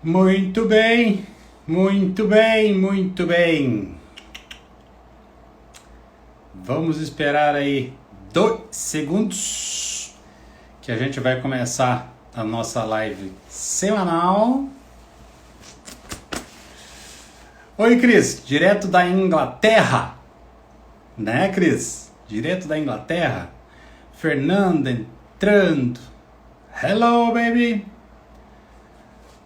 Muito bem, muito bem, muito bem. Vamos esperar aí 2 segundos que a gente vai começar a nossa live semanal. Oi, Cris, direto da Inglaterra, né, Cris? Direto da Inglaterra. Fernanda entrando. Hello, baby.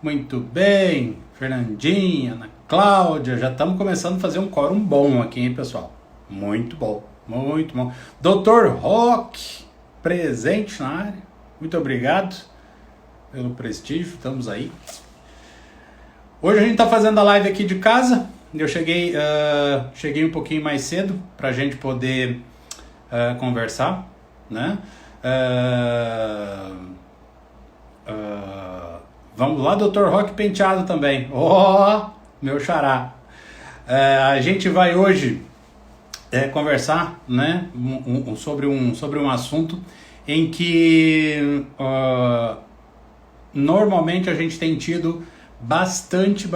Muito bem, Fernandinha, Ana Cláudia, já estamos começando a fazer um quórum bom aqui, hein, pessoal? Muito bom, muito bom. Dr. Rock, presente na área, muito obrigado pelo prestígio, estamos aí. Hoje a gente está fazendo a live aqui de casa, eu cheguei um pouquinho mais cedo para a gente poder conversar, né? Vamos lá, Dr. Rock Penteado também. Meu xará. A gente vai hoje conversar, né, sobre um assunto em que normalmente a gente tem tido bastante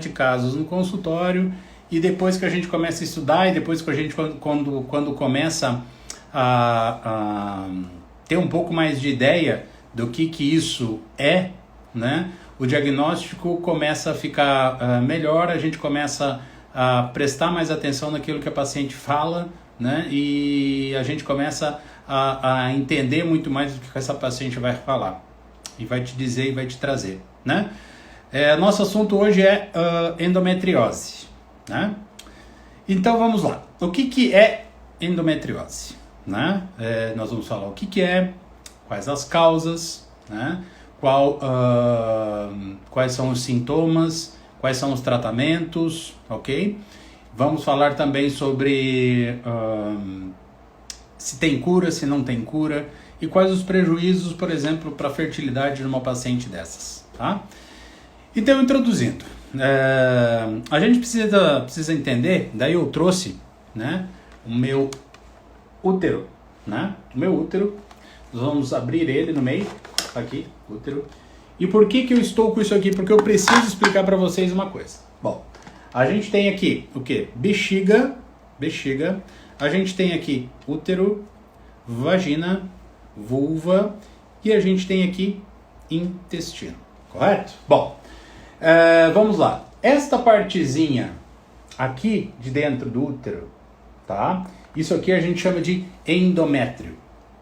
casos no consultório, e depois que a gente começa a estudar, e depois que a gente quando começa a ter um pouco mais de ideia do que isso é, né? O diagnóstico começa a ficar melhor, a gente começa a prestar mais atenção naquilo que a paciente fala, né? E a gente começa a entender muito mais do que essa paciente vai falar, e vai te dizer e vai te trazer, né? Nosso assunto hoje é endometriose, né? Então vamos lá. O que é endometriose, né? Nós vamos falar o que é, quais as causas, né? Quais são os sintomas, quais são os tratamentos, ok? Vamos falar também sobre se tem cura, se não tem cura, e quais os prejuízos, por exemplo, para a fertilidade de uma paciente dessas, tá? Então, introduzindo, a gente precisa entender, daí eu trouxe, né, o meu útero, né? O meu útero, nós vamos abrir ele no meio, aqui, útero. E por que eu estou com isso aqui? Porque eu preciso explicar para vocês uma coisa. Bom, a gente tem aqui o que? Bexiga. A gente tem aqui útero, vagina, vulva, e a gente tem aqui intestino, correto? Bom, vamos lá. Esta partezinha aqui de dentro do útero, tá? Isso aqui a gente chama de endométrio,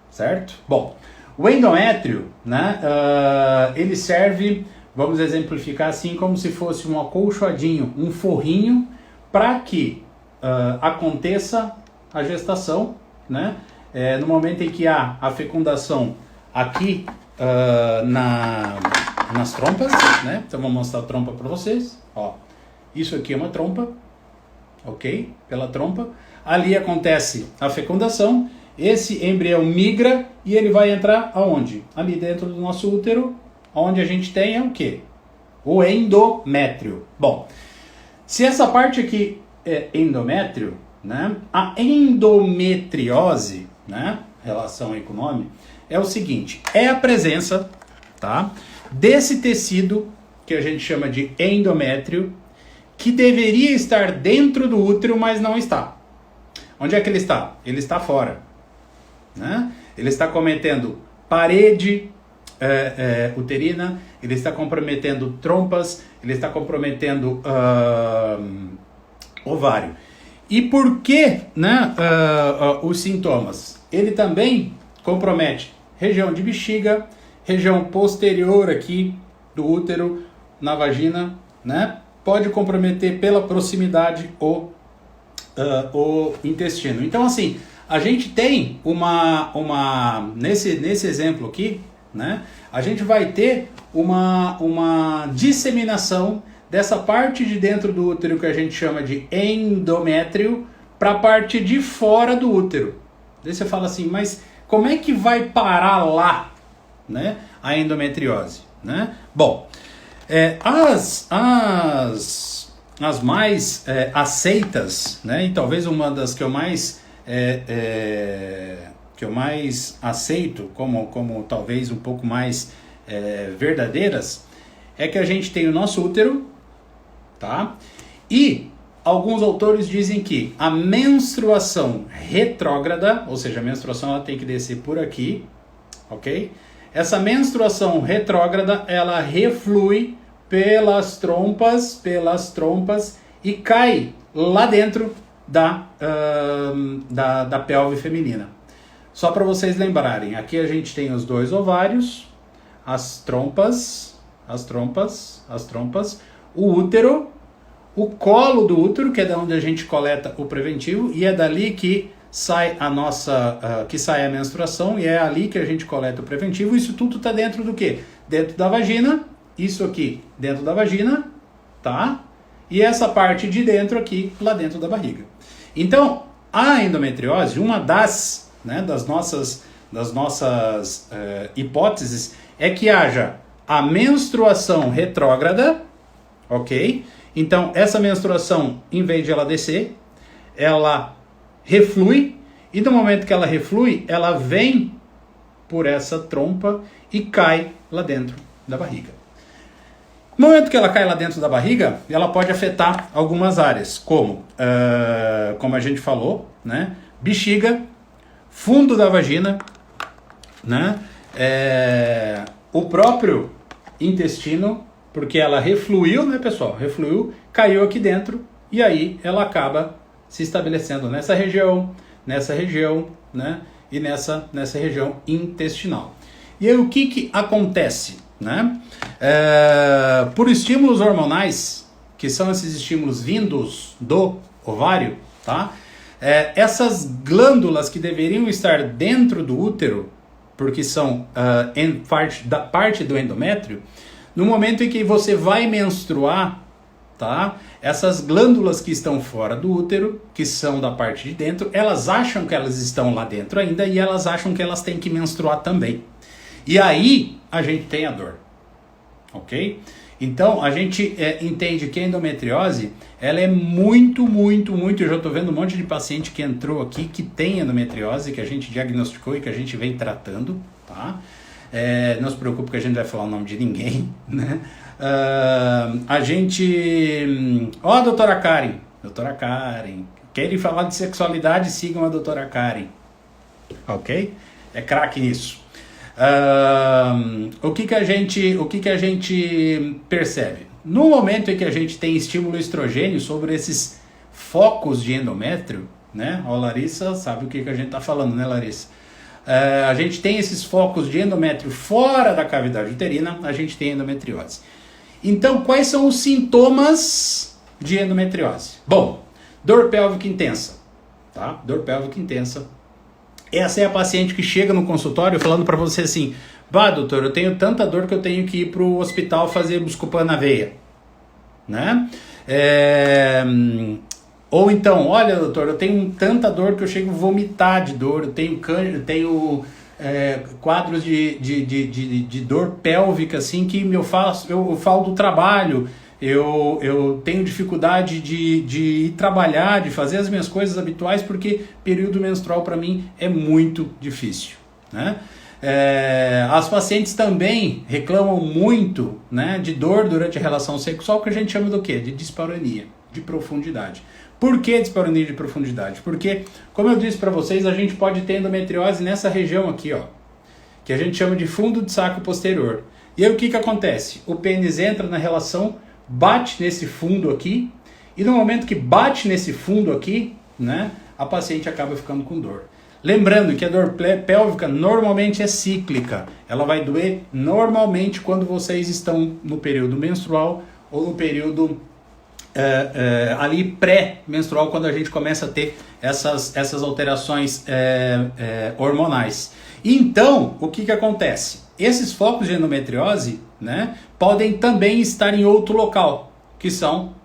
certo? Bom, o endométrio, né, ele serve, vamos exemplificar assim, como se fosse um acolchoadinho, um forrinho, para que aconteça a gestação, né? No momento em que há a fecundação aqui nas trompas, né? Então vou mostrar a trompa para vocês. Ó, isso aqui é uma trompa, ok? Pela trompa. Ali acontece a fecundação. Esse embrião migra e ele vai entrar aonde? Ali dentro do nosso útero, onde a gente tem o quê? O endométrio. Bom, se essa parte aqui é endométrio, né? A endometriose, né? Relação aí com o nome, é o seguinte: é a presença, tá, desse tecido que a gente chama de endométrio, que deveria estar dentro do útero, mas não está. Onde é que ele está? Ele está fora, né? Ele está cometendo parede uterina, ele está comprometendo trompas, ele está comprometendo ovário. E por que, né, os sintomas? Ele também compromete região de bexiga, região posterior aqui do útero, na vagina, né? Pode comprometer pela proximidade o intestino. Então, assim, a gente tem nesse exemplo aqui, né, a gente vai ter uma disseminação dessa parte de dentro do útero que a gente chama de endométrio para a parte de fora do útero. Daí você fala assim, mas como é que vai parar lá, né, a endometriose, né? Bom, as mais aceitas, né, e talvez uma das que eu mais aceito como talvez um pouco mais verdadeiras, é que a gente tem o nosso útero, tá? E alguns autores dizem que a menstruação retrógrada, ou seja, a menstruação ela tem que descer por aqui, ok? Essa menstruação retrógrada, ela reflui pelas trompas e cai lá dentro da pelve feminina. Só para vocês lembrarem, aqui a gente tem os 2 ovários, as trompas, o útero, o colo do útero, que é da onde a gente coleta o preventivo, e é dali que sai a menstruação, e é ali que a gente coleta o preventivo. Isso tudo está dentro do quê? Dentro da vagina, isso aqui dentro da vagina, tá? E essa parte de dentro aqui, lá dentro da barriga. Então, a endometriose, uma das nossas hipóteses, é que haja a menstruação retrógrada, ok? Então, essa menstruação, em vez de ela descer, ela reflui, e no momento que ela reflui, ela vem por essa trompa e cai lá dentro da barriga. No momento que ela cai lá dentro da barriga, ela pode afetar algumas áreas, como a gente falou, né? Bexiga, fundo da vagina, né? O próprio intestino, porque ela refluiu, né, pessoal? Refluiu, caiu aqui dentro, e aí ela acaba se estabelecendo nessa região, né? E nessa região intestinal. E aí o que acontece, né? Por estímulos hormonais, que são esses estímulos vindos do ovário, tá? Essas glândulas que deveriam estar dentro do útero, porque são parte do endométrio, no momento em que você vai menstruar, tá? Essas glândulas que estão fora do útero, que são da parte de dentro, elas acham que elas estão lá dentro ainda e elas acham que elas têm que menstruar também. E aí a gente tem a dor, ok? Então a gente entende que a endometriose, ela é muito, eu já estou vendo um monte de paciente que entrou aqui que tem endometriose, que a gente diagnosticou e que a gente vem tratando, tá? Não se preocupe que a gente não vai falar o nome de ninguém, né? Doutora Karen, querem falar de sexualidade, sigam a doutora Karen, ok? É craque nisso. O que a gente percebe? No momento em que a gente tem estímulo estrogênio sobre esses focos de endométrio, né? Ó, Larissa sabe o que a gente está falando, né, Larissa? A gente tem esses focos de endométrio fora da cavidade uterina, a gente tem endometriose. Então, quais são os sintomas de endometriose? Bom, dor pélvica intensa, tá? Dor pélvica intensa. Essa é a paciente que chega no consultório falando para você assim: "Bah, doutor, eu tenho tanta dor que eu tenho que ir para o hospital fazer Buscopan na veia", né? Ou então, olha, doutor, eu tenho tanta dor que eu chego a vomitar de dor, eu tenho quadros de dor pélvica, assim, que eu falo do trabalho, eu tenho dificuldade de ir trabalhar, de fazer as minhas coisas habituais, porque período menstrual para mim é muito difícil, né? As pacientes também reclamam muito, né, de dor durante a relação sexual, que a gente chama do quê? De dispareunia, de profundidade. Por que dispareunia de profundidade? Porque, como eu disse para vocês, a gente pode ter endometriose nessa região aqui, ó, que a gente chama de fundo de saco posterior. E aí o que acontece? O pênis entra na relação, bate nesse fundo aqui, e no momento que bate nesse fundo aqui, né, a paciente acaba ficando com dor. Lembrando que a dor pélvica normalmente é cíclica. Ela vai doer normalmente quando vocês estão no período menstrual ou no período ali pré-menstrual, quando a gente começa a ter essas alterações hormonais. Então, o que acontece? Esses focos de endometriose, né, podem também estar em outro local, que são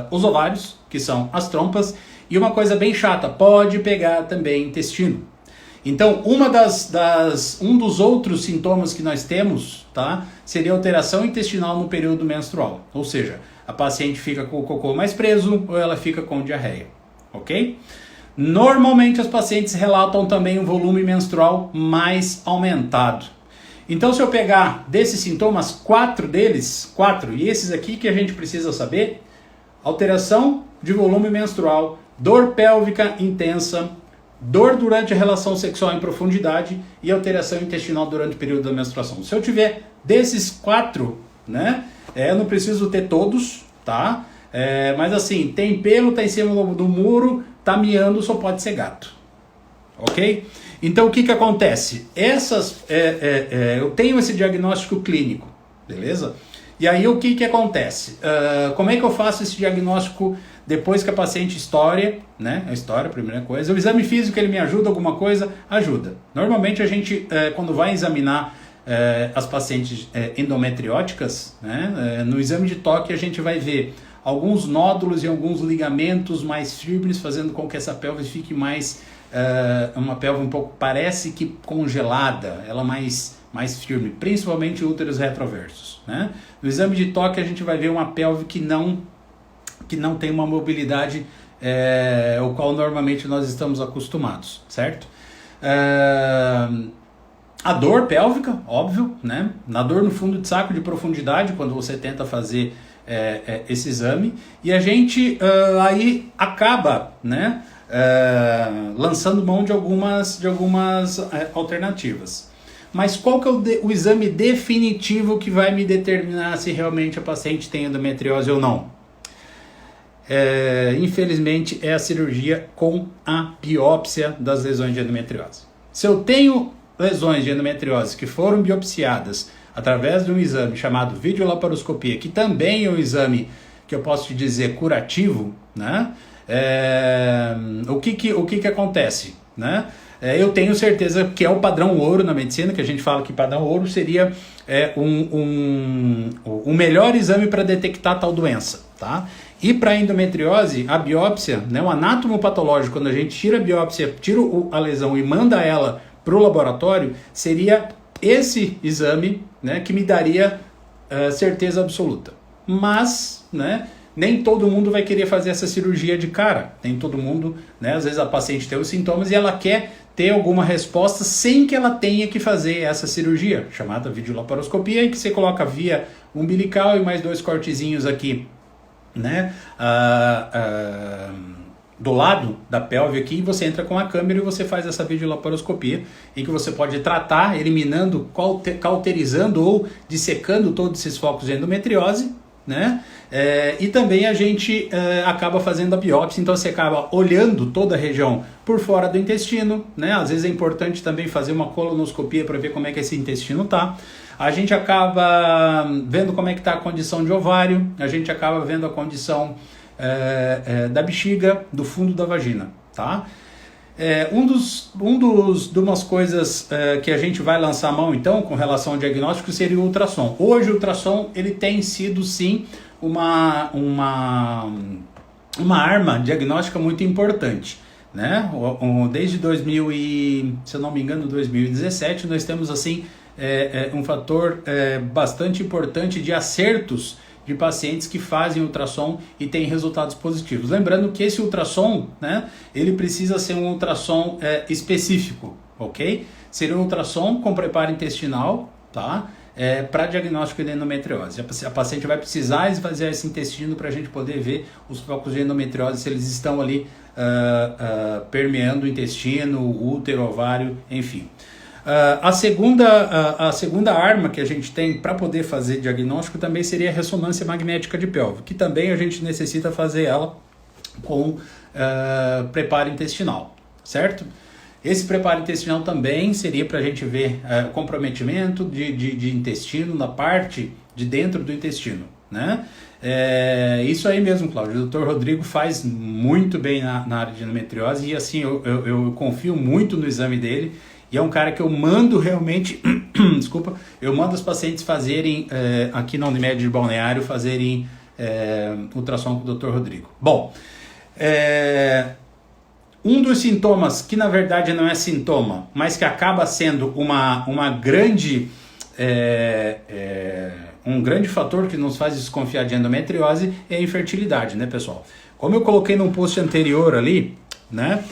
os ovários, que são as trompas, e uma coisa bem chata, pode pegar também intestino. Então, um dos outros sintomas que nós temos, tá, seria alteração intestinal no período menstrual, ou seja, a paciente fica com o cocô mais preso ou ela fica com diarreia, ok? Normalmente as pacientes relatam também um volume menstrual mais aumentado. Então, se eu pegar desses sintomas, 4 deles, 4, e esses aqui que a gente precisa saber: alteração de volume menstrual, dor pélvica intensa, dor durante a relação sexual em profundidade e alteração intestinal durante o período da menstruação. Se eu tiver desses 4, né, eu não preciso ter todos, tá? Mas assim, tem pelo, tá em cima do muro, tá miando, só pode ser gato. Ok? Então o que acontece? Eu tenho esse diagnóstico clínico, beleza? E aí o que acontece? Como é que eu faço esse diagnóstico depois que a paciente história, né? A história, primeira coisa. O exame físico, ele me ajuda alguma coisa? Ajuda. Normalmente a gente, quando vai examinar as pacientes endometrióticas, né? No exame de toque a gente vai ver alguns nódulos e alguns ligamentos mais firmes, fazendo com que essa pelve fique mais... uma pelve um pouco, parece que congelada, ela mais firme, principalmente úteros retroversos, né? No exame de toque a gente vai ver uma pelve que não tem uma mobilidade o qual normalmente nós estamos acostumados, certo? A dor pélvica, óbvio, né? Na dor no fundo de saco de profundidade, quando você tenta fazer esse exame, e a gente aí acaba, né? Lançando mão de algumas alternativas. Mas qual que é o exame definitivo que vai me determinar se realmente a paciente tem endometriose ou não? Infelizmente é a cirurgia com a biópsia das lesões de endometriose. Se eu tenho lesões de endometriose que foram biopsiadas através de um exame chamado videolaparoscopia, que também é um exame que eu posso te dizer curativo, né? O que acontece, né? Eu tenho certeza que é o padrão ouro na medicina, que a gente fala que padrão ouro seria um melhor exame para detectar tal doença, tá? E para endometriose, a biópsia, né, o anátomo patológico, quando a gente tira a biópsia, tira a lesão e manda ela para o laboratório, seria esse exame, né, que me daria certeza absoluta. Mas, né, nem todo mundo vai querer fazer essa cirurgia de cara. Nem todo mundo, né, às vezes a paciente tem os sintomas e ela quer ter alguma resposta sem que ela tenha que fazer essa cirurgia, chamada videolaparoscopia, em que você coloca via umbilical e mais 2 cortezinhos aqui, né, do lado da pelve aqui, e você entra com a câmera e você faz essa videolaparoscopia, em que você pode tratar, eliminando, cauterizando ou dissecando todos esses focos de endometriose, né? E também a gente acaba fazendo a biópsia, então você acaba olhando toda a região por fora do intestino, né? Às vezes é importante também fazer uma colonoscopia para ver como é que esse intestino tá. A gente acaba vendo como é que está a condição de ovário, a gente acaba vendo a condição da bexiga, do fundo da vagina, tá? De umas coisas que a gente vai lançar a mão então com relação ao diagnóstico seria o ultrassom. Hoje o ultrassom ele tem sido sim uma arma diagnóstica muito importante, né? Desde 2017 nós temos assim um fator bastante importante de acertos de pacientes que fazem ultrassom e têm resultados positivos. Lembrando que esse ultrassom, né, ele precisa ser um ultrassom específico, ok? Seria um ultrassom com preparo intestinal, tá? Para diagnóstico de endometriose. A paciente vai precisar esvaziar esse intestino para a gente poder ver os focos de endometriose, se eles estão ali permeando o intestino, o útero, o ovário, enfim. A segunda arma que a gente tem para poder fazer diagnóstico também seria a ressonância magnética de pelve, que também a gente necessita fazer ela com preparo intestinal, certo? Esse preparo intestinal também seria para a gente ver comprometimento de intestino na parte de dentro do intestino, né? Isso aí mesmo, Cláudio. O Dr. Rodrigo faz muito bem na área de endometriose e assim eu confio muito no exame dele. E é um cara que eu mando realmente, desculpa, eu mando os pacientes fazerem, aqui na Unimed de Balneário, fazerem ultrassom com o Dr. Rodrigo. Bom, um dos sintomas, que na verdade não é sintoma, mas que acaba sendo um grande fator que nos faz desconfiar de endometriose é a infertilidade, né, pessoal? Como eu coloquei num post anterior ali, né?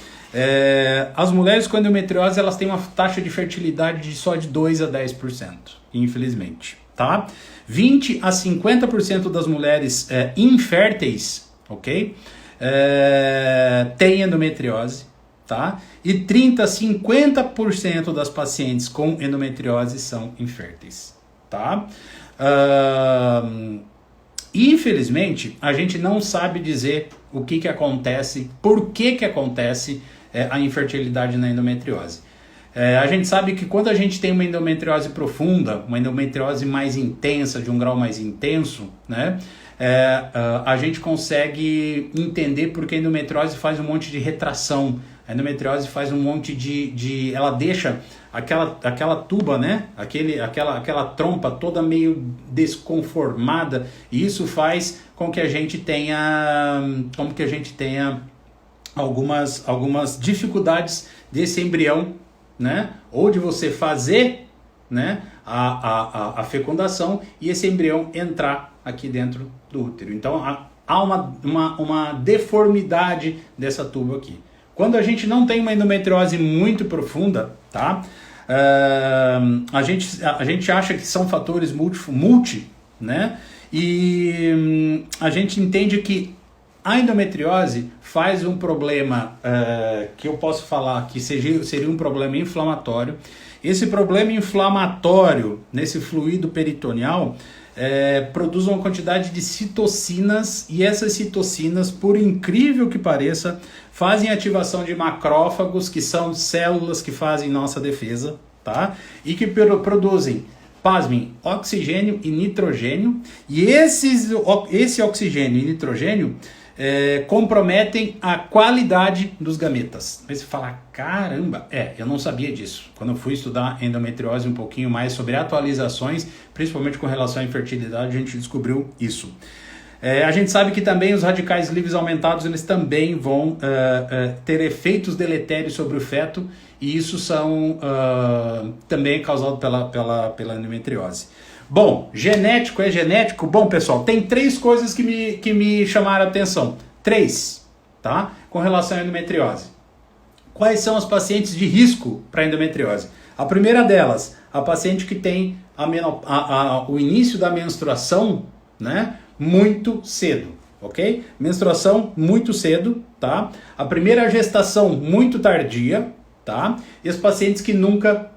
As mulheres com endometriose, elas têm uma taxa de fertilidade de só de 2 a 10%, infelizmente, tá? 20 a 50% das mulheres inférteis, ok? Têm endometriose, tá? E 30 a 50% das pacientes com endometriose são inférteis, tá? Infelizmente, a gente não sabe dizer o que acontece, por que acontece a infertilidade na endometriose. A gente sabe que quando a gente tem uma endometriose profunda, uma endometriose mais intensa, de um grau mais intenso, né, a gente consegue entender porque a endometriose faz um monte de retração. A endometriose faz um monte ela deixa aquela tuba, né? Aquela trompa toda meio desconformada, e isso faz com que a gente tenha algumas dificuldades desse embrião, né? Ou de você fazer, né, a fecundação e esse embrião entrar aqui dentro do útero. Então há uma deformidade dessa tuba aqui. Quando a gente não tem uma endometriose muito profunda, tá? A gente acha que são fatores multi, né? E a gente entende que a endometriose faz um problema que eu posso falar que seria um problema inflamatório. Esse problema inflamatório nesse fluido peritoneal produz uma quantidade de citocinas, e essas citocinas, por incrível que pareça, fazem ativação de macrófagos, que são células que fazem nossa defesa, tá? E que produzem, pasmem, oxigênio e nitrogênio, e esse oxigênio e nitrogênio comprometem a qualidade dos gametas. Aí você fala, caramba, eu não sabia disso. Quando eu fui estudar endometriose um pouquinho mais sobre atualizações, principalmente com relação à infertilidade, a gente descobriu isso. A gente sabe que também os radicais livres aumentados, eles também vão ter efeitos deletérios sobre o feto, e isso são também causados pela endometriose. Bom, genético é genético? Bom, pessoal, tem 3 coisas que me chamaram a atenção. 3, tá? Com relação à endometriose. Quais são os pacientes de risco para endometriose? A primeira delas, a paciente que tem o início da menstruação, né, muito cedo, ok? Menstruação muito cedo, tá? A primeira gestação muito tardia, tá? E os pacientes que nunca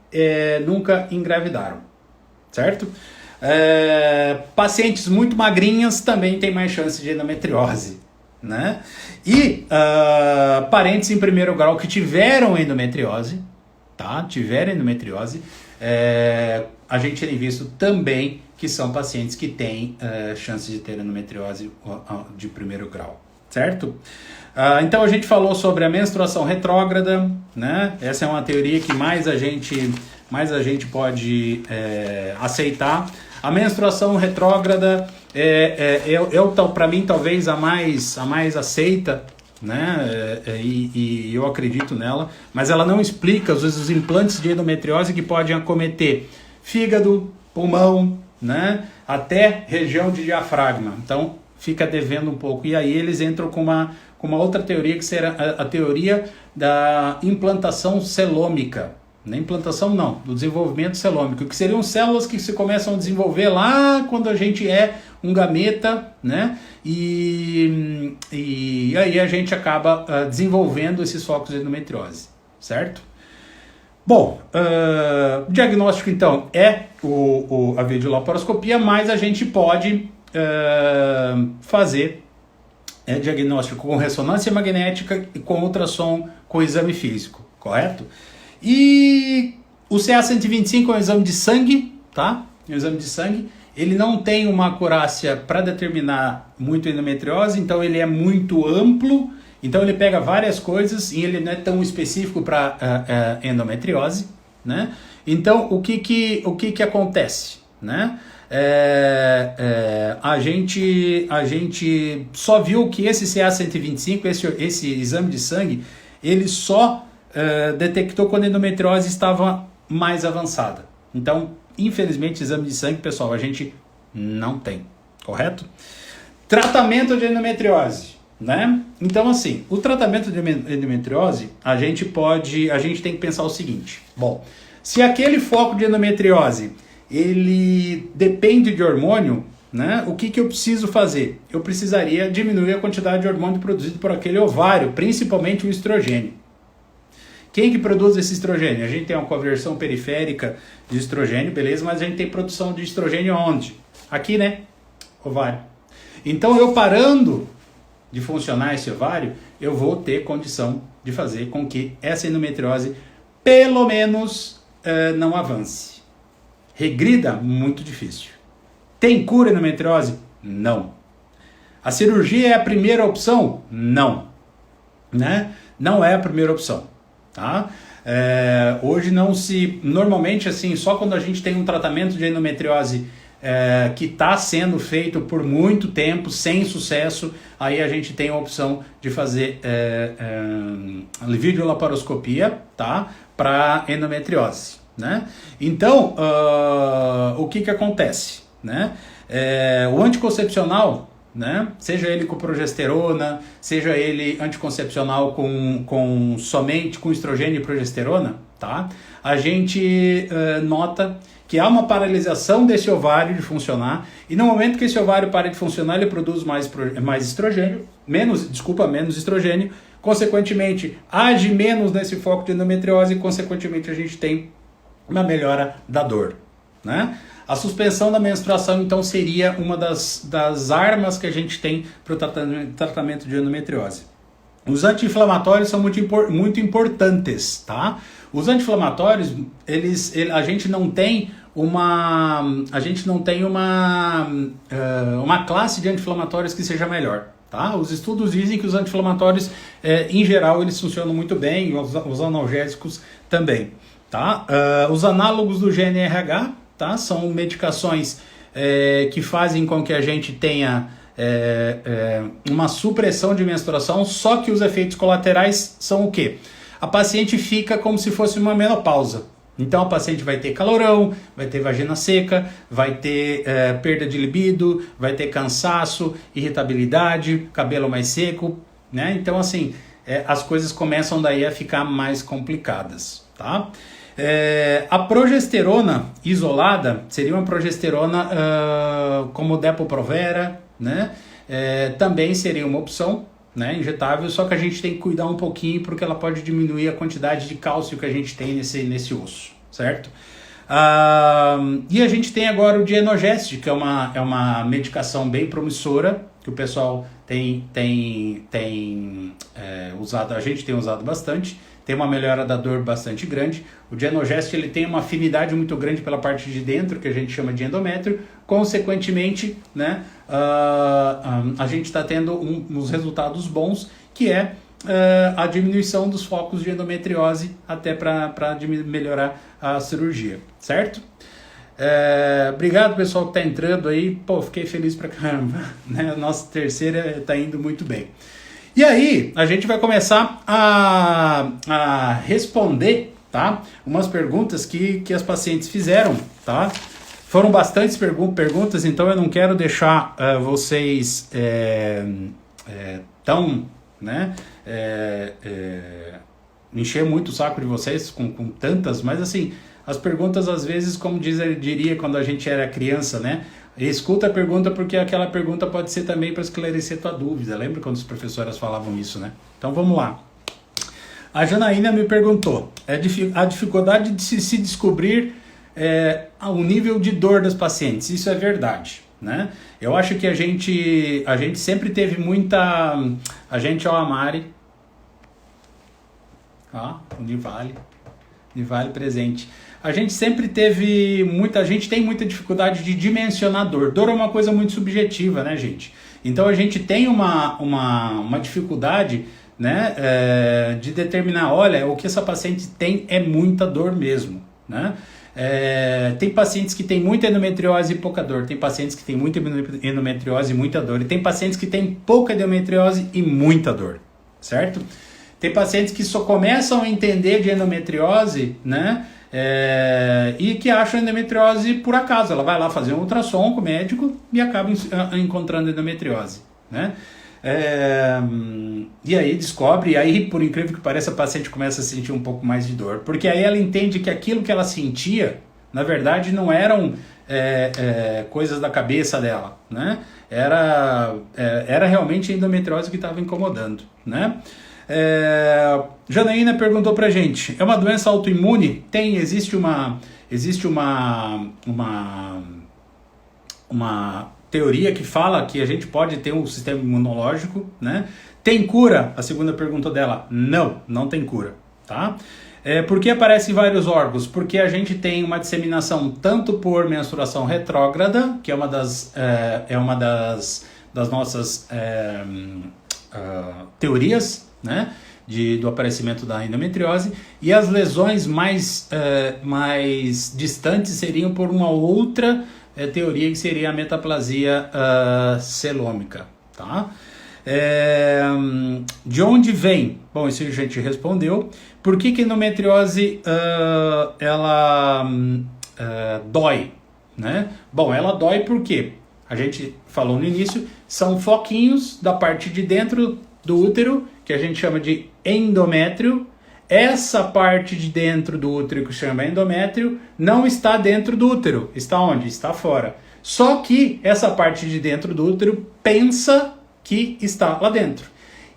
engravidaram, certo? Pacientes muito magrinhas também têm mais chance de endometriose, né? E parentes em primeiro grau que tiveram endometriose, tá? Tiveram endometriose, a gente tem visto também que são pacientes que têm chance de ter endometriose de primeiro grau, certo? Então a gente falou sobre a menstruação retrógrada, né? Essa é uma teoria que mais a gente pode aceitar. A menstruação retrógrada para mim, talvez a mais aceita, né? E eu acredito nela, mas ela não explica os implantes de endometriose que podem acometer fígado, pulmão, né? Até região de diafragma. Então fica devendo um pouco. E aí eles entram com uma outra teoria, que será a teoria da implantação celômica. Na implantação não, do desenvolvimento celômico, que seriam células que se começam a desenvolver lá quando a gente é um gameta, né? E aí a gente acaba desenvolvendo esses focos de endometriose, certo? Bom, o diagnóstico então é a videolaparoscopia, mas a gente pode fazer diagnóstico com ressonância magnética e com ultrassom com exame físico, correto? E o CA-125 é um exame de sangue, tá? É um exame de sangue. Ele não tem uma acurácia para determinar muito endometriose, então ele é muito amplo, então ele pega várias coisas e ele não é tão específico para endometriose, né? Então o que acontece, né? A gente só viu que esse CA-125, esse exame de sangue, ele só detectou quando a endometriose estava mais avançada. Então, infelizmente, exame de sangue, pessoal, a gente não tem, correto? Tratamento de endometriose. né? Então, assim, o tratamento de endometriose, a gente tem que pensar o seguinte. Bom, se aquele foco de endometriose, ele depende de hormônio, né? O que eu preciso fazer? Eu precisaria diminuir a quantidade de hormônio produzido por aquele ovário, principalmente o estrogênio. Quem que produz esse estrogênio? A gente tem uma conversão periférica de estrogênio, beleza? Mas a gente tem produção de estrogênio onde? Aqui, né? Ovário. Então, eu parando de funcionar esse ovário, eu vou ter condição de fazer com que essa endometriose, pelo menos, não avance. Regrida? Muito difícil. Tem cura endometriose? Não. A cirurgia é a primeira opção? Não. Né? Não é a primeira opção. Tá? Hoje não se... Normalmente, assim, só quando a gente tem um tratamento de endometriose que está sendo feito por muito tempo, sem sucesso, aí a gente tem a opção de fazer videolaparoscopia, tá? Para endometriose. Né? Então, o que acontece? Né? O anticoncepcional, né? Seja ele com progesterona, seja ele anticoncepcional somente com estrogênio e progesterona, tá? A gente nota que há uma paralisação desse ovário de funcionar, e no momento que esse ovário para de funcionar, ele produz mais estrogênio, menos estrogênio, consequentemente age menos nesse foco de endometriose e consequentemente a gente tem uma melhora da dor, né? A suspensão da menstruação, então, seria uma das armas que a gente tem para o tratamento de endometriose. Os anti-inflamatórios são muito importantes, tá? Os anti-inflamatórios, a gente não tem uma classe de anti-inflamatórios que seja melhor, tá? Os estudos dizem que os anti-inflamatórios, em geral, eles funcionam muito bem, os analgésicos também, tá? Os análogos do GNRH, tá? São medicações que fazem com que a gente tenha uma supressão de menstruação, só que os efeitos colaterais são o quê? A paciente fica como se fosse uma menopausa. Então a paciente vai ter calorão, vai ter vagina seca, vai ter perda de libido, vai ter cansaço, irritabilidade, cabelo mais seco, né? Então assim, as coisas começam daí a ficar mais complicadas, tá? A progesterona isolada seria uma progesterona como Depo-Provera, né? Também seria uma opção, né, injetável, só que a gente tem que cuidar um pouquinho porque ela pode diminuir a quantidade de cálcio que a gente tem nesse osso, certo? E a gente tem agora o Dienogest, que é uma medicação bem promissora, que o pessoal tem usado, a gente tem usado bastante, tem uma melhora da dor bastante grande. O Dienogest, ele tem uma afinidade muito grande pela parte de dentro, que a gente chama de endométrio, consequentemente, né, a gente está tendo uns resultados bons, que é a diminuição dos focos de endometriose, até para melhorar a cirurgia, certo? Obrigado pessoal que está entrando aí, pô, fiquei feliz pra caramba, né? A nossa terceira está indo muito bem. E aí, a gente vai começar a responder, tá? Umas perguntas que as pacientes fizeram, tá? Foram bastantes perguntas, então eu não quero deixar vocês encher muito o saco de vocês com tantas, mas assim, as perguntas às vezes, como diria quando a gente era criança, né? Escuta a pergunta porque aquela pergunta pode ser também para esclarecer tua dúvida. Lembra quando as professoras falavam isso, né? Então vamos lá. A Janaína me perguntou, a dificuldade de se descobrir o nível de dor das pacientes. Isso é verdade, né? Eu acho que a gente sempre teve muita... A gente, a Mari... o Nivale presente. A gente sempre teve muita... A gente tem muita dificuldade de dimensionar dor. Dor é uma coisa muito subjetiva, né, gente? Então a gente tem uma dificuldade, né, de determinar, olha, o que essa paciente tem é muita dor mesmo, né? Tem pacientes que têm muita endometriose e pouca dor, tem pacientes que têm muita endometriose e muita dor, e tem pacientes que têm pouca endometriose e muita dor, certo? Tem pacientes que só começam a entender de endometriose, né, e que acham endometriose por acaso. Ela vai lá fazer um ultrassom com o médico e acaba encontrando endometriose, né? E aí descobre, e aí, por incrível que pareça, a paciente começa a sentir um pouco mais de dor. Porque aí ela entende que aquilo que ela sentia, na verdade, não eram coisas da cabeça dela, né? Era realmente a endometriose que estava incomodando, né? Janaína perguntou pra gente, é uma doença autoimune? Existe uma teoria que fala que a gente pode ter um sistema imunológico, né? Tem cura? A segunda pergunta dela, não tem cura, tá? Por que aparece em vários órgãos? Porque a gente tem uma disseminação tanto por menstruação retrógrada, que é uma das nossas teorias, né, do aparecimento da endometriose, e as lesões mais distantes seriam por uma outra teoria, que seria a metaplasia celômica, tá? De onde vem? Bom, isso a gente respondeu. Por que a endometriose ela dói, né? Bom, ela dói porque a gente falou no início, são foquinhos da parte de dentro do útero, que a gente chama de endométrio. Essa parte de dentro do útero, que chama endométrio, não está dentro do útero. Está onde? Está fora. Só que essa parte de dentro do útero pensa que está lá dentro.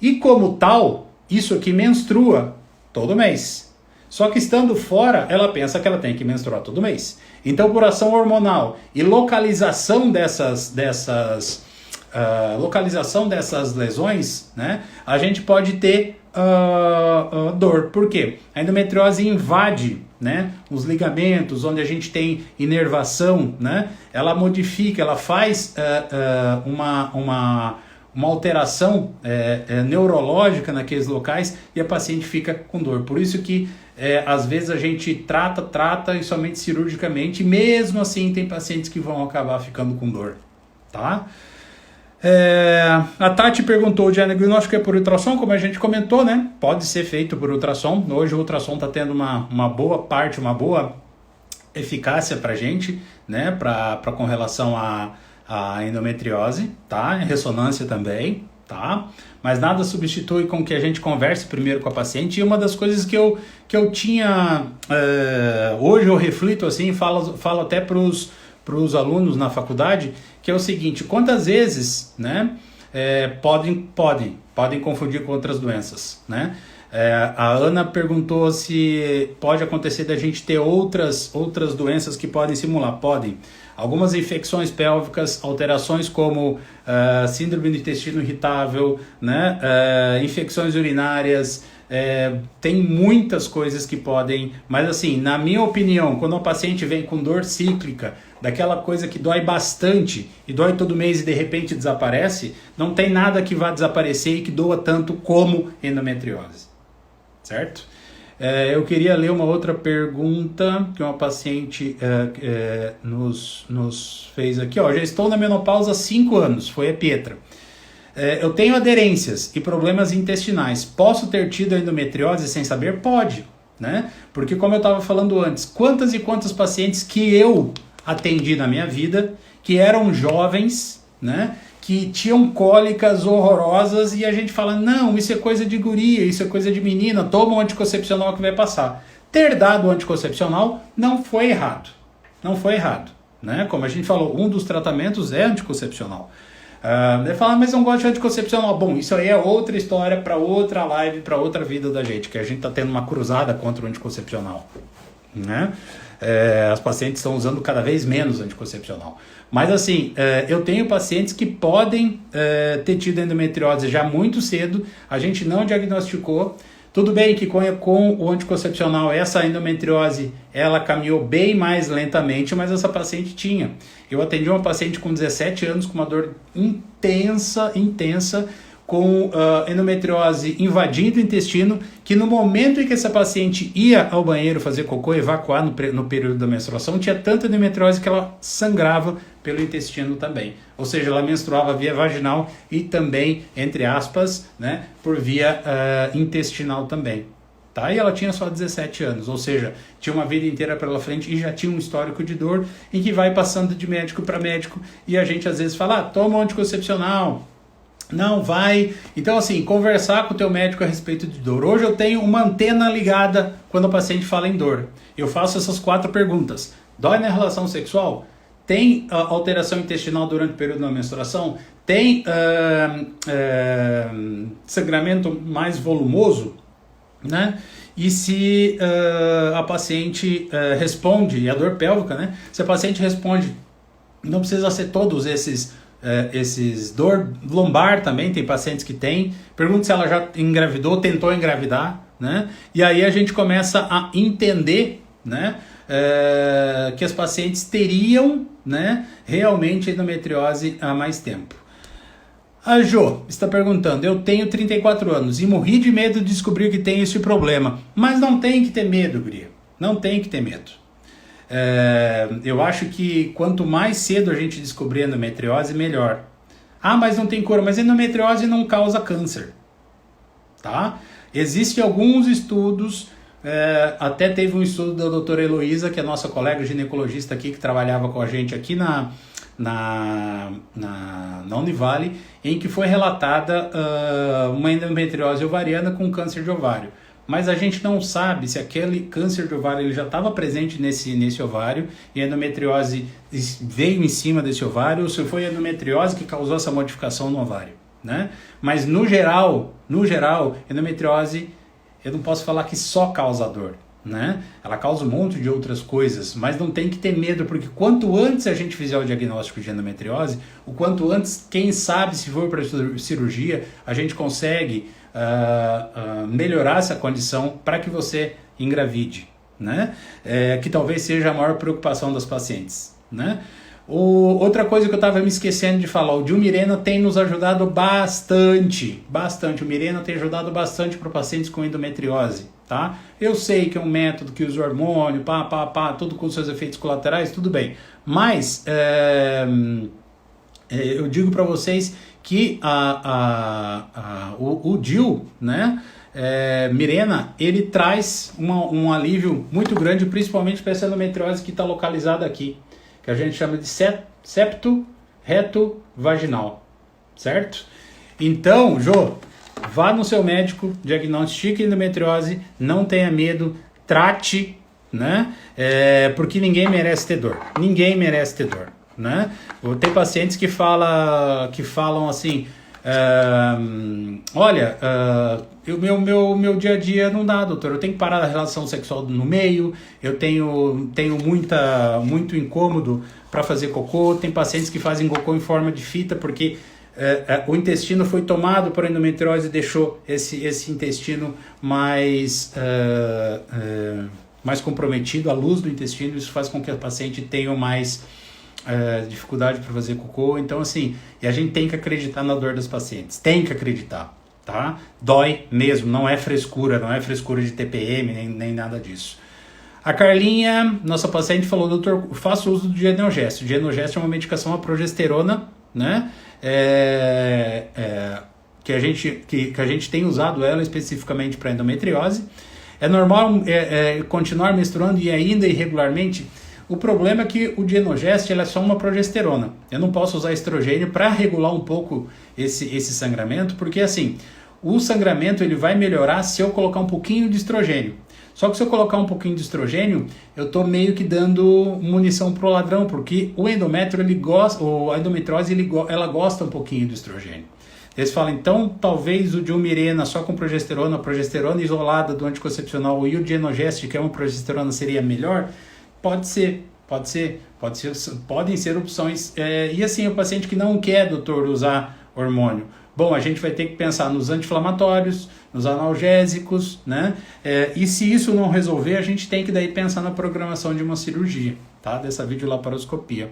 E como tal, isso aqui menstrua todo mês. Só que estando fora, ela pensa que ela tem que menstruar todo mês. Então, por ação hormonal e localização dessas lesões, né, a gente pode ter dor. Por quê? A endometriose invade, né, os ligamentos, onde a gente tem inervação, né, ela modifica, ela faz uma alteração neurológica naqueles locais e a paciente fica com dor. Por isso que às vezes a gente trata e somente cirurgicamente, e mesmo assim tem pacientes que vão acabar ficando com dor, tá? A Tati perguntou, o diagnóstico é por ultrassom, como a gente comentou, né? Pode ser feito por ultrassom. Hoje o ultrassom está tendo uma boa eficácia pra gente, né? Com relação a endometriose, tá? Ressonância também, tá? Mas nada substitui com que a gente converse primeiro com a paciente. E uma das coisas que eu tinha... hoje eu reflito assim, falo até pros alunos na faculdade, que é o seguinte: quantas vezes, né, podem confundir com outras doenças, né? A Ana perguntou se pode acontecer da gente ter outras doenças que podem simular. Podem. Algumas infecções pélvicas, alterações como síndrome do intestino irritável, né? Infecções urinárias, tem muitas coisas que podem, mas assim, na minha opinião, quando o paciente vem com dor cíclica, daquela coisa que dói bastante e dói todo mês e de repente desaparece, não tem nada que vá desaparecer e que doa tanto como endometriose, certo? Eu queria ler uma outra pergunta que uma paciente nos fez aqui. Já estou na menopausa há 5 anos, foi a Pietra. Eu tenho aderências e problemas intestinais. Posso ter tido endometriose sem saber? Pode, né? Porque como eu estava falando antes, quantas e quantas pacientes que eu atendi na minha vida, que eram jovens, né? Que tinham cólicas horrorosas e a gente fala, não, isso é coisa de guria, isso é coisa de menina, toma um anticoncepcional que vai passar. Ter dado o anticoncepcional não foi errado, né? Como a gente falou, um dos tratamentos é anticoncepcional. Ele fala, mas eu não gosto de anticoncepcional. Bom, isso aí é outra história para outra live, para outra vida da gente, que a gente está tendo uma cruzada contra o anticoncepcional, né? As pacientes estão usando cada vez menos anticoncepcional. Mas assim, eu tenho pacientes que podem ter tido endometriose já muito cedo, a gente não diagnosticou. Tudo bem que com o anticoncepcional essa endometriose ela caminhou bem mais lentamente, mas essa paciente tinha. Eu atendi uma paciente com 17 anos com uma dor intensa, com endometriose invadindo o intestino, que no momento em que essa paciente ia ao banheiro fazer cocô, evacuar no período da menstruação, tinha tanta endometriose que ela sangrava pelo intestino também. Ou seja, ela menstruava via vaginal e também, entre aspas, né, por via intestinal também. Tá? E ela tinha só 17 anos, ou seja, tinha uma vida inteira pela frente e já tinha um histórico de dor em que vai passando de médico para médico e a gente às vezes fala, toma um anticoncepcional. Não vai. Então, assim, conversar com o teu médico a respeito de dor. Hoje eu tenho uma antena ligada quando o paciente fala em dor. Eu faço essas 4 perguntas. Dói na relação sexual? Tem alteração intestinal durante o período da menstruação? Tem sangramento mais volumoso? Né? E se a paciente responde, e a dor pélvica, né? Se a paciente responde, não precisa ser todos esses dor lombar também, tem pacientes que têm. Pergunta se ela já engravidou, tentou engravidar, né? E aí a gente começa a entender, né? Que as pacientes teriam, né, realmente endometriose há mais tempo. A Jo está perguntando, eu tenho 34 anos e morri de medo de descobrir que tenho esse problema. Mas não tem que ter medo, guria. Não tem que ter medo. Eu acho que quanto mais cedo a gente descobrir endometriose, melhor. Ah, mas não tem cura. Mas endometriose não causa câncer. Tá? Existem alguns estudos, até teve um estudo da doutora Heloísa, que é nossa colega ginecologista aqui, que trabalhava com a gente aqui na Univale, em que foi relatada uma endometriose ovariana com câncer de ovário. Mas a gente não sabe se aquele câncer de ovário ele já estava presente nesse ovário e a endometriose veio em cima desse ovário, ou se foi a endometriose que causou essa modificação no ovário, né? Mas no geral, endometriose, eu não posso falar que só causa dor, né? Ela causa um monte de outras coisas, mas não tem que ter medo, porque quanto antes a gente fizer o diagnóstico de endometriose, o quanto antes, quem sabe, se for para cirurgia, a gente consegue melhorar essa condição para que você engravide, né? Que talvez seja a maior preocupação das pacientes, né? Outra coisa que eu estava me esquecendo de falar, o Dilmirena tem nos ajudado bastante. O Mirena tem ajudado bastante para pacientes com endometriose, tá? Eu sei que é um método que usa hormônio, tudo com seus efeitos colaterais, tudo bem. Mas eu digo para vocês que o Dil, né, Mirena, ele traz um alívio muito grande, principalmente para essa endometriose que está localizada aqui, que a gente chama de septo reto vaginal, certo? Então, Jô, vá no seu médico, diagnostique endometriose, não tenha medo, trate, né? Porque ninguém merece ter dor, né? Tem pacientes que falam assim, olha, meu dia a dia não dá, doutor, eu tenho que parar a relação sexual no meio, eu tenho muito incômodo para fazer cocô. Tem pacientes que fazem cocô em forma de fita porque o intestino foi tomado por endometriose e deixou esse intestino mais comprometido, a luz do intestino, isso faz com que a paciente tenha mais dificuldade para fazer cocô. Então, assim, e a gente tem que acreditar na dor das pacientes, tem que acreditar, tá? Dói mesmo, não é frescura de TPM, nem nada disso. A Carlinha, nossa paciente, falou, doutor, faço uso do Genogest. O Genogest é uma medicação a progesterona, né? Que a gente tem usado ela especificamente para endometriose. É normal continuar menstruando e ainda irregularmente? O problema é que o Genogest é só uma progesterona. Eu não posso usar estrogênio para regular um pouco esse sangramento, porque assim, o sangramento ele vai melhorar se eu colocar um pouquinho de estrogênio. Só que se eu colocar um pouquinho de estrogênio, eu estou meio que dando munição pro ladrão, porque o endométrio, a endometriose, ela gosta um pouquinho do estrogênio. Eles falam, então, talvez o Dilmirena só com progesterona, a progesterona isolada do anticoncepcional e o Genogest, que é uma progesterona, seria melhor? Pode ser, podem ser opções. E assim, o paciente que não quer, doutor, usar hormônio, bom, a gente vai ter que pensar nos anti-inflamatórios, nos analgésicos, né? E se isso não resolver, a gente tem que daí pensar na programação de uma cirurgia, tá? Dessa videolaparoscopia.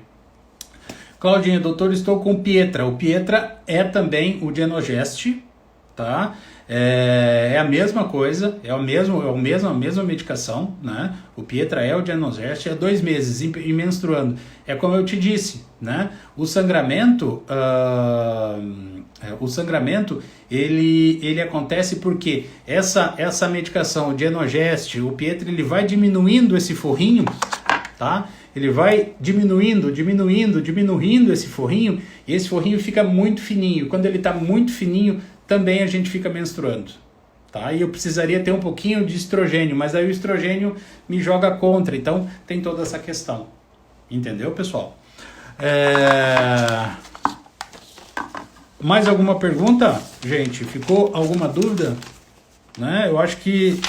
Claudinha, doutor, estou com Pietra. O Pietra é também o Genogest, tá? É a mesma coisa, é a mesma medicação, né? O Pietra é o Genogest, 2 meses e menstruando. É como eu te disse, né? O sangramento ele acontece porque essa medicação, o Genogest, o Pietra, ele vai diminuindo esse forrinho, tá? ele vai diminuindo esse forrinho, e esse forrinho fica muito fininho. Quando ele está muito fininho, também a gente fica menstruando. Tá? E eu precisaria ter um pouquinho de estrogênio, mas aí o estrogênio me joga contra, então tem toda essa questão. Entendeu, pessoal? Mais alguma pergunta, gente? Ficou alguma dúvida? Né? Eu acho que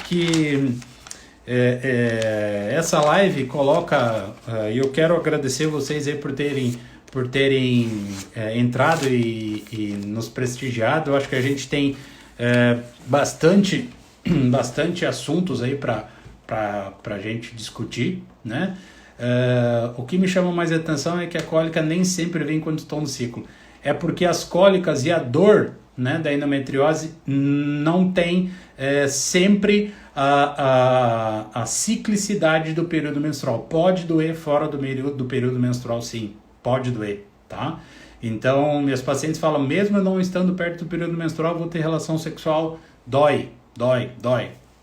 essa live coloca, e eu quero agradecer vocês aí por terem entrado e nos prestigiado. Eu acho que a gente tem bastante assuntos aí para a gente discutir, né? O que me chama mais atenção é que a cólica nem sempre vem quando estou no ciclo. É porque as cólicas e a dor, né, da endometriose não tem sempre a ciclicidade do período menstrual. Pode doer fora do período menstrual, sim. Pode doer, tá? Então, meus pacientes falam, mesmo eu não estando perto do período menstrual, vou ter relação sexual, dói,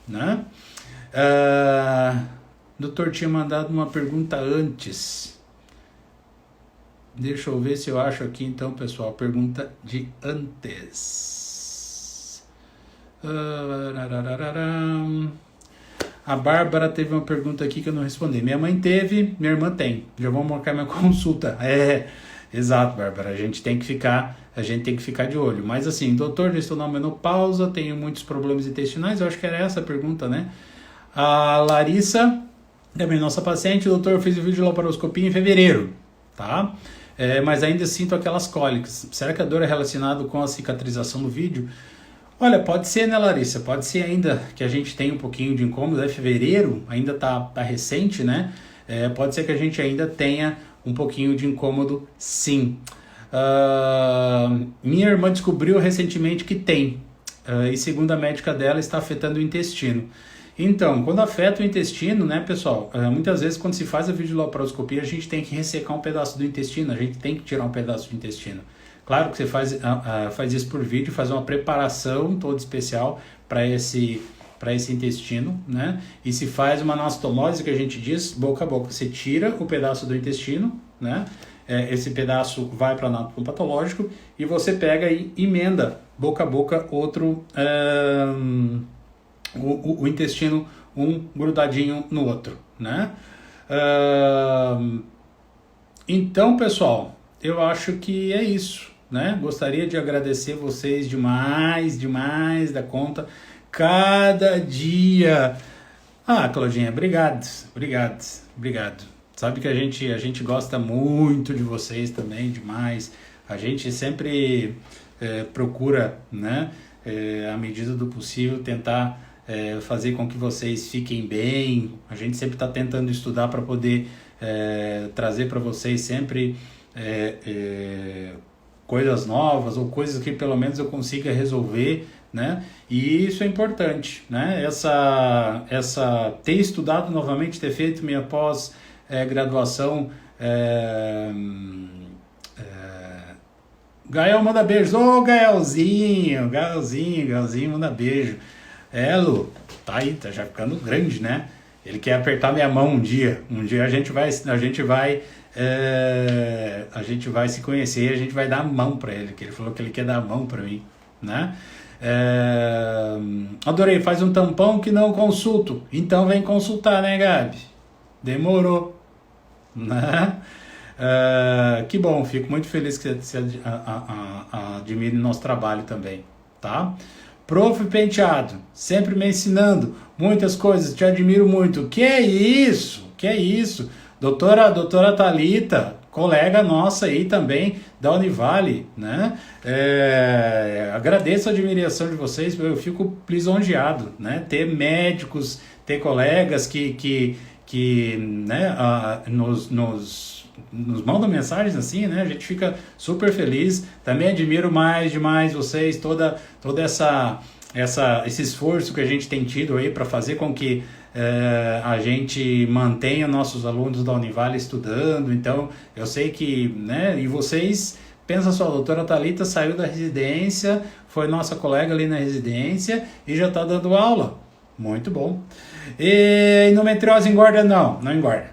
né? O doutor tinha mandado uma pergunta antes. Deixa eu ver se eu acho aqui, então, pessoal, pergunta de antes. A Bárbara teve uma pergunta aqui que eu não respondi. Minha mãe teve, minha irmã tem. Já vou marcar minha consulta. Exato, Bárbara. A gente tem que ficar de olho. Mas assim, doutor, já estou na menopausa, tenho muitos problemas intestinais. Eu acho que era essa a pergunta, né? A Larissa, também nossa paciente, doutor, eu fiz o vídeo de laparoscopia em fevereiro, tá? Mas ainda sinto aquelas cólicas. Será que a dor é relacionada com a cicatrização do vídeo? Olha, pode ser, né, Larissa? Pode ser ainda que a gente tenha um pouquinho de incômodo. Fevereiro, ainda tá recente, né? Pode ser que a gente ainda tenha um pouquinho de incômodo, sim. Minha irmã descobriu recentemente que tem. E segundo a médica dela, está afetando o intestino. Então, quando afeta o intestino, né, pessoal, muitas vezes quando se faz a videolaparoscopia, a gente tem que ressecar um pedaço do intestino, a gente tem que tirar um pedaço do intestino. Claro que você faz isso por vídeo, faz uma preparação toda especial para esse intestino, né? E se faz uma anastomose, que a gente diz, boca a boca. Você tira o pedaço do intestino, né? Esse pedaço vai para o anátomo patológico e você pega e emenda boca a boca outro... O intestino, um grudadinho no outro, né? Então, pessoal, eu acho que é isso, né? Gostaria de agradecer vocês demais da conta, cada dia. Claudinha, obrigado. Sabe que a gente gosta muito de vocês também, demais. A gente sempre procura, né, à medida do possível, tentar fazer com que vocês fiquem bem. A gente sempre está tentando estudar para poder trazer para vocês sempre coisas novas ou coisas que pelo menos eu consiga resolver, né? E isso é importante, né? Ter estudado novamente, ter feito minha pós-graduação. Gael manda beijo. Ô, Gaelzinho, manda beijo. Lu, tá aí, tá já ficando grande, né? Ele quer apertar minha mão um dia. Um dia a gente vai se conhecer, a gente vai dar a mão para ele, que ele falou que ele quer dar a mão para mim, né? Adorei, faz um tampão que não consulto. Então vem consultar, né, Gabi? Demorou, né? Que bom, fico muito feliz que você admire nosso trabalho também, tá? Prof. Penteado, sempre me ensinando muitas coisas, te admiro muito. Que é isso? Doutora Thalita, colega nossa aí também, da Univale, né? Agradeço a admiração de vocês, eu fico lisonjeado, né? Ter médicos, ter colegas que né, nos mandam mensagens assim, né? A gente fica super feliz. Também admiro demais vocês, todo esse esforço que a gente tem tido aí para fazer com que a gente mantenha nossos alunos da Univale estudando. Então, eu sei que, né? E vocês, pensa só, a doutora Thalita saiu da residência, foi nossa colega ali na residência e já está dando aula. Muito bom. E endometriose engorda? Não engorda.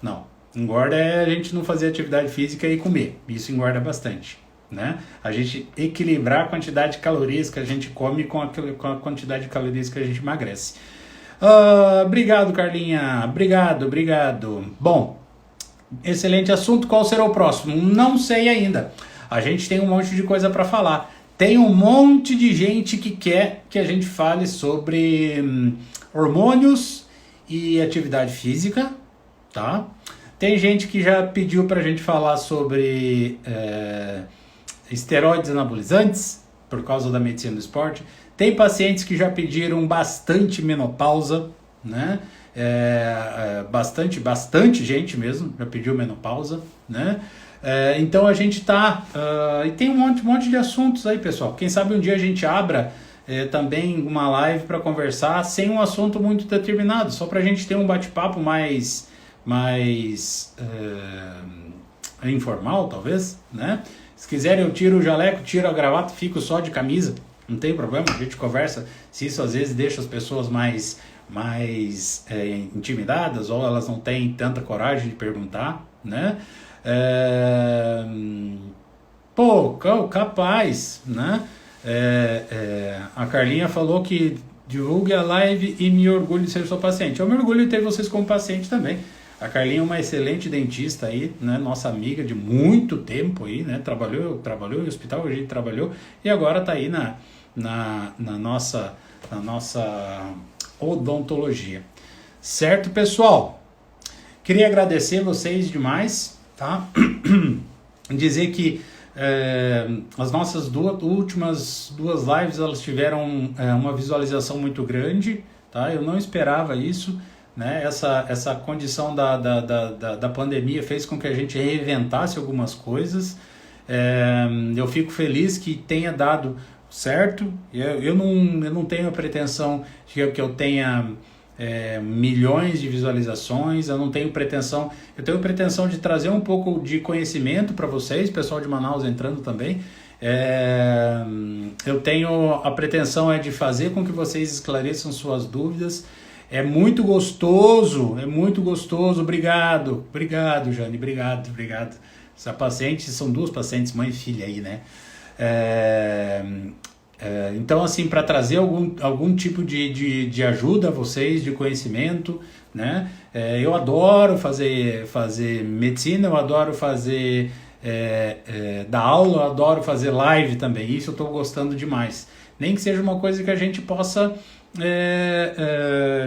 Não. Engorda é a gente não fazer atividade física e comer. Isso engorda bastante, né? A gente equilibrar a quantidade de calorias que a gente come com a quantidade de calorias que a gente emagrece. Obrigado, Carlinha. Obrigado. Bom, excelente assunto. Qual será o próximo? Não sei ainda. A gente tem um monte de coisa para falar. Tem um monte de gente que quer que a gente fale sobre hormônios e atividade física, tá? Tem gente que já pediu pra gente falar sobre esteroides anabolizantes, por causa da medicina do esporte. Tem pacientes que já pediram bastante menopausa, né? Bastante gente mesmo já pediu menopausa, né? Então a gente tá... e tem um monte de assuntos aí, pessoal. Quem sabe um dia a gente abra também uma live para conversar sem um assunto muito determinado, só pra gente ter um bate-papo mais informal, talvez, né? Se quiserem eu tiro o jaleco, tiro a gravata, fico só de camisa, não tem problema, a gente conversa. Se isso às vezes deixa as pessoas mais intimidadas, ou elas não têm tanta coragem de perguntar, né? Capaz, né? A Carlinha falou que divulgue a live e me orgulho de ser sua paciente. Eu me orgulho de ter vocês como paciente também. A Carlinha é uma excelente dentista aí, né? Nossa amiga de muito tempo aí, né? Trabalhou em hospital, a gente trabalhou, e agora tá aí na nossa odontologia. Certo, pessoal? Queria agradecer vocês demais, tá? Dizer que as nossas últimas duas lives, elas tiveram uma visualização muito grande, tá? Eu não esperava isso, né? Essa condição da pandemia fez com que a gente reinventasse algumas coisas. Eu fico feliz que tenha dado certo. Eu não tenho a pretensão de que eu tenha milhões de visualizações, eu tenho pretensão de trazer um pouco de conhecimento para vocês, pessoal de Manaus entrando também. Eu tenho a pretensão de fazer com que vocês esclareçam suas dúvidas. É muito gostoso. Obrigado, Jane, obrigado. Essa paciente, são duas pacientes, mãe e filha aí, né? Então, assim, para trazer algum tipo de ajuda a vocês, de conhecimento, né? Eu adoro fazer medicina, eu adoro fazer dar aula, eu adoro fazer live também. Isso eu estou gostando demais. Nem que seja uma coisa que a gente possa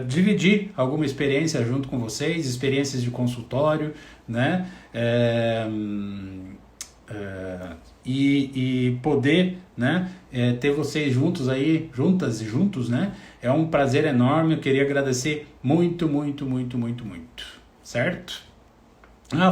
dividir alguma experiência junto com vocês, experiências de consultório, né? E poder, né, ter vocês juntas e juntos, né? É um prazer enorme. Eu queria agradecer muito, certo?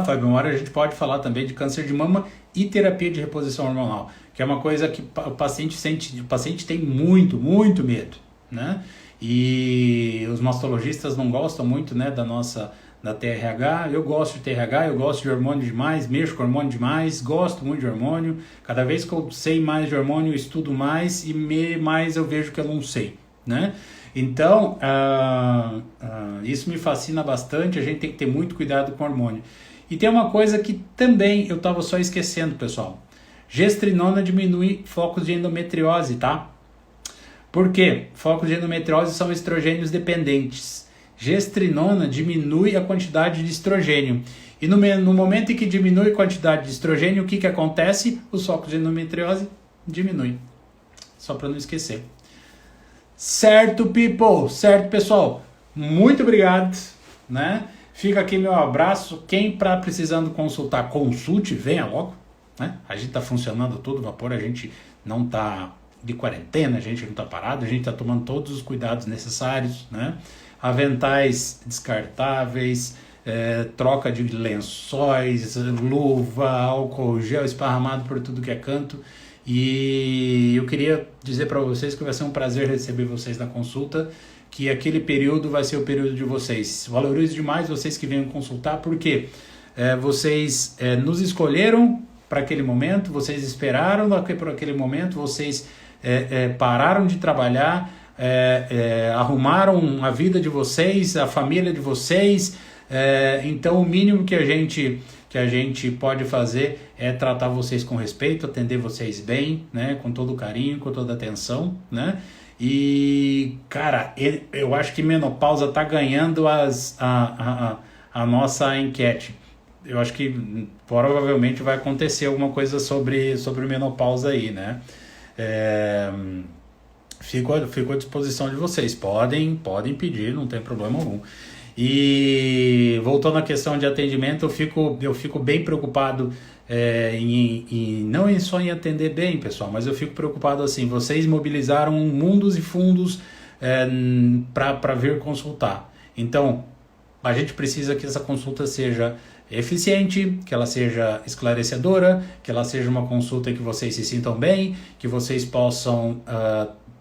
Fábio, uma hora a gente pode falar também de câncer de mama e terapia de reposição hormonal, que é uma coisa que o paciente tem muito medo, né? E os mastologistas não gostam muito, né, da TRH. Eu gosto de TRH, eu gosto de hormônio demais, mexo com hormônio demais, gosto muito de hormônio. Cada vez que eu sei mais de hormônio, eu estudo mais e mais eu vejo que eu não sei, né? Então, isso me fascina bastante. A gente tem que ter muito cuidado com o hormônio. E tem uma coisa que também eu estava só esquecendo, pessoal. Gestrinona diminui focos de endometriose, tá? Por quê? Focos de endometriose são estrogênios dependentes. Gestrinona diminui a quantidade de estrogênio. E no momento em que diminui a quantidade de estrogênio, o que acontece? Os focos de endometriose diminuem. Só para não esquecer. Certo, people? Certo, pessoal? Muito obrigado, né? Fica aqui meu abraço. Quem está precisando consultar, consulte, venha logo, né? A gente está funcionando a todo vapor, a gente não está de quarentena, a gente não está parado, a gente está tomando todos os cuidados necessários, né? Aventais descartáveis, troca de lençóis, luva, álcool gel esparramado por tudo que é canto. E eu queria dizer para vocês que vai ser um prazer receber vocês na consulta, que aquele período vai ser o período de vocês. Valorizo demais vocês que venham consultar, porque vocês nos escolheram para aquele momento, vocês esperaram por aquele momento, vocês pararam de trabalhar, arrumaram a vida de vocês, a família de vocês, Então o mínimo que a gente pode fazer é tratar vocês com respeito, atender vocês bem, né, com todo carinho, com toda atenção, né? E, cara, eu acho que menopausa tá ganhando a nossa enquete. Eu acho que provavelmente vai acontecer alguma coisa sobre menopausa aí, né? É, fico à disposição de vocês. Podem pedir, não tem problema algum. E voltando à questão de atendimento, eu fico bem preocupado não só em atender bem, pessoal, mas eu fico preocupado assim, vocês mobilizaram mundos e fundos para vir consultar. Então, a gente precisa que essa consulta seja eficiente, que ela seja esclarecedora, que ela seja uma consulta que vocês se sintam bem, que vocês possam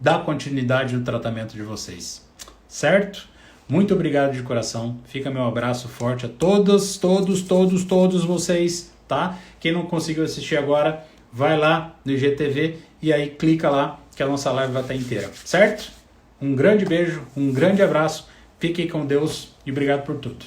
dar continuidade no tratamento de vocês. Certo? Muito obrigado de coração. Fica meu abraço forte a todos vocês, tá? Quem não conseguiu assistir agora, vai lá no IGTV e aí clica lá que a nossa live vai estar inteira, certo? Um grande beijo, um grande abraço. Fiquem com Deus e obrigado por tudo.